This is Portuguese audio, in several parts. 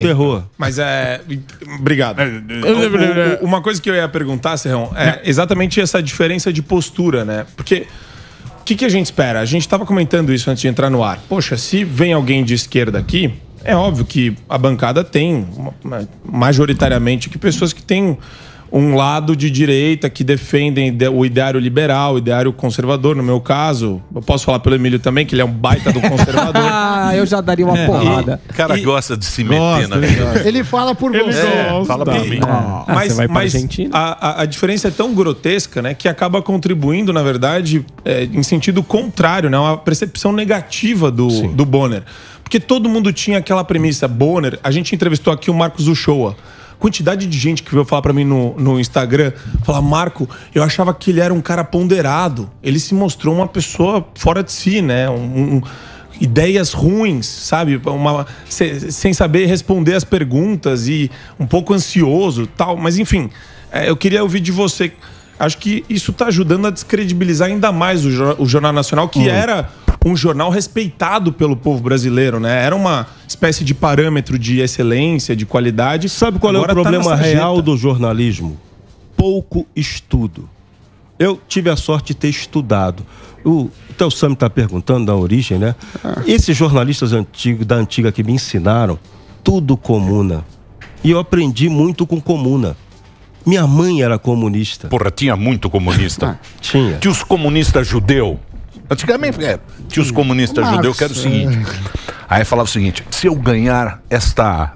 Terror. Mas obrigado. Uma coisa que eu ia perguntar, Serrão, é exatamente essa diferença de postura, né? Porque o que a gente espera? A gente estava comentando isso antes de entrar no ar. Poxa, se vem alguém de esquerda aqui, é óbvio que a bancada tem, majoritariamente, que pessoas que têm um lado de direita que defendem o ideário liberal, o ideário conservador, no meu caso. Eu posso falar pelo Emílio também, que ele é um baita do conservador. Eu já daria uma porrada. O cara gosta de se meter na vida. Ele fala por você. Fala por mim. Mas a diferença é tão grotesca, né, que acaba contribuindo, na verdade, em sentido contrário, né, uma percepção negativa do Bonner. Porque todo mundo tinha aquela premissa. Bonner, a gente entrevistou aqui o Marcos Uchoa. Quantidade de gente que veio falar pra mim no Instagram, falar, Marco, eu achava que ele era um cara ponderado. Ele se mostrou uma pessoa fora de si, né? Ideias ruins, sabe? Sem saber responder as perguntas e um pouco ansioso, tal. Mas enfim, eu queria ouvir de você. Acho que isso tá ajudando a descredibilizar ainda mais o Jornal Nacional, que era um jornal respeitado pelo povo brasileiro, né? Era uma espécie de parâmetro de excelência, de qualidade. Sabe qual é o problema real do jornalismo? Pouco estudo. Eu tive a sorte de ter estudado. O Teu Sam está perguntando da origem, né? Esses jornalistas da antiga que me ensinaram, tudo comuna. E eu aprendi muito com comuna. Minha mãe era comunista. Porra, tinha muito comunista. Tinha. Tinha os comunistas judeus. Antigamente, tinha os comunistas judeus, que era o seguinte. Aí falava o seguinte: se eu ganhar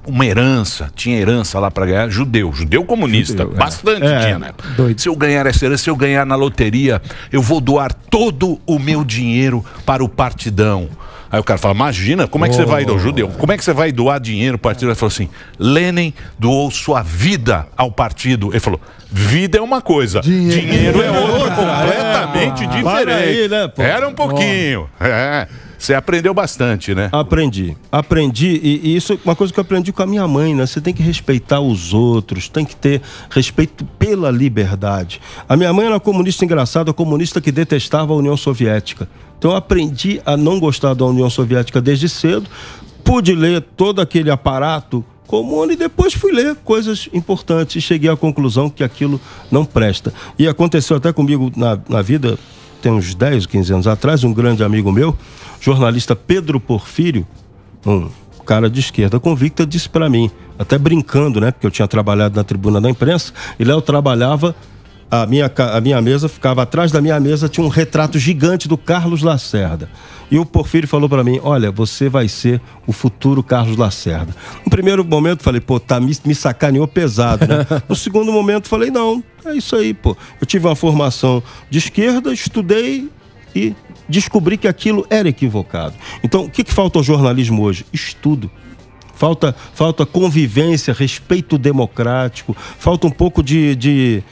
uma herança, tinha herança lá pra ganhar, judeu comunista, bastante tinha, né? Se eu ganhar essa herança, se eu ganhar na loteria, eu vou doar todo o meu dinheiro para o partidão. Aí o cara fala, imagina, como é que você vai doar, judeu? Como é que você vai doar dinheiro para o partido? Ele falou assim, Lenin doou sua vida ao partido. Ele falou, vida é uma coisa, dinheiro é outra, completamente diferente. Aí, né, pô? Era um pouquinho. Você aprendeu bastante, né? Aprendi. E isso é uma coisa que eu aprendi com a minha mãe, né? Você tem que respeitar os outros, tem que ter respeito pela liberdade. A minha mãe era comunista engraçada, comunista que detestava a União Soviética. Então eu aprendi a não gostar da União Soviética desde cedo, pude ler todo aquele aparato comum e depois fui ler coisas importantes e cheguei à conclusão que aquilo não presta. E aconteceu até comigo na vida, tem uns 10 ou 15 anos atrás, um grande amigo meu, jornalista Pedro Porfírio, um cara de esquerda convicta, disse para mim, até brincando, né, porque eu tinha trabalhado na tribuna da imprensa, e lá eu trabalhava, a minha mesa ficava atrás da minha mesa, tinha um retrato gigante do Carlos Lacerda. E o Porfírio falou para mim, olha, você vai ser o futuro Carlos Lacerda. No primeiro momento falei, pô, me sacaneou pesado, né? No segundo momento falei, não, é isso aí, pô. Eu tive uma formação de esquerda, estudei e descobri que aquilo era equivocado. Então, o que falta ao jornalismo hoje? Estudo. Falta convivência, respeito democrático, falta um pouco de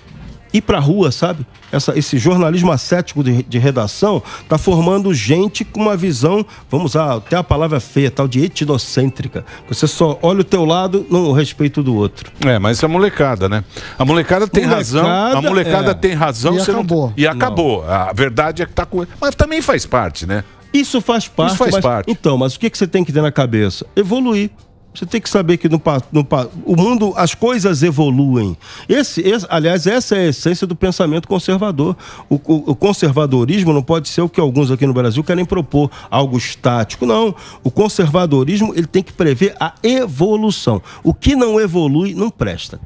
ir pra rua, sabe? Esse jornalismo ascético de redação tá formando gente com uma visão, vamos usar até a palavra feia, tal de etnocêntrica. Você só olha o teu lado, não respeito do outro. Mas é a molecada, né? A molecada tem razão. A molecada tem razão. E acabou. E acabou. A verdade é que tá com... Mas também faz parte, né? Isso faz parte. Isso faz parte. Então, mas o que você tem que ter na cabeça? Evoluir. Você tem que saber que o mundo, as coisas evoluem. Aliás, essa é a essência do pensamento conservador. O conservadorismo não pode ser o que alguns aqui no Brasil querem propor, algo estático. Não. O conservadorismo, ele tem que prever a evolução. O que não evolui, não presta.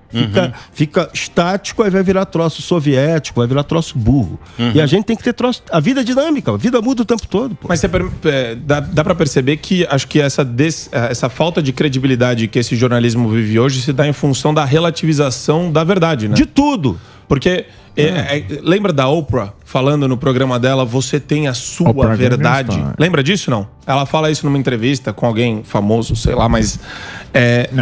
Fica estático, aí vai virar troço soviético, vai virar troço burro. E a gente tem que ter troço... A vida é dinâmica, a vida muda o tempo todo. Pô. Mas dá pra perceber que acho que essa falta de credibilidade que esse jornalismo vive hoje se dá em função da relativização da verdade, né? De tudo! Porque lembra da Oprah falando no programa dela, você tem a sua verdade? Lembra disso, não? Ela fala isso numa entrevista com alguém famoso, sei lá, mas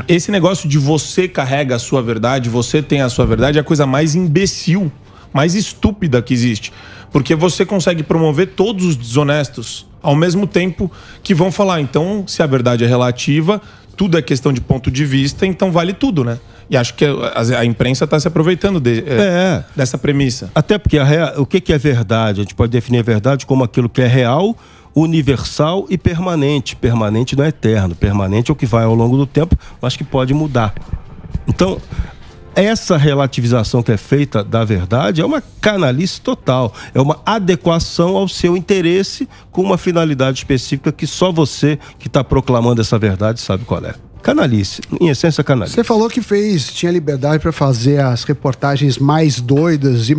esse negócio de você carrega a sua verdade, você tem a sua verdade, é a coisa mais imbecil, mais estúpida que existe. Porque você consegue promover todos os desonestos ao mesmo tempo que vão falar, então, se a verdade é relativa, tudo é questão de ponto de vista, então vale tudo, né? E acho que a imprensa está se aproveitando dessa premissa. Até porque o que é verdade? A gente pode definir a verdade como aquilo que é real universal e permanente. Permanente não é eterno, permanente é o que vai ao longo do tempo, mas que pode mudar. Então, essa relativização que é feita da verdade é uma canalice total, é uma adequação ao seu interesse com uma finalidade específica que só você que está proclamando essa verdade sabe qual é. Canalice, em essência canalice. Você falou que tinha liberdade para fazer as reportagens mais doidas e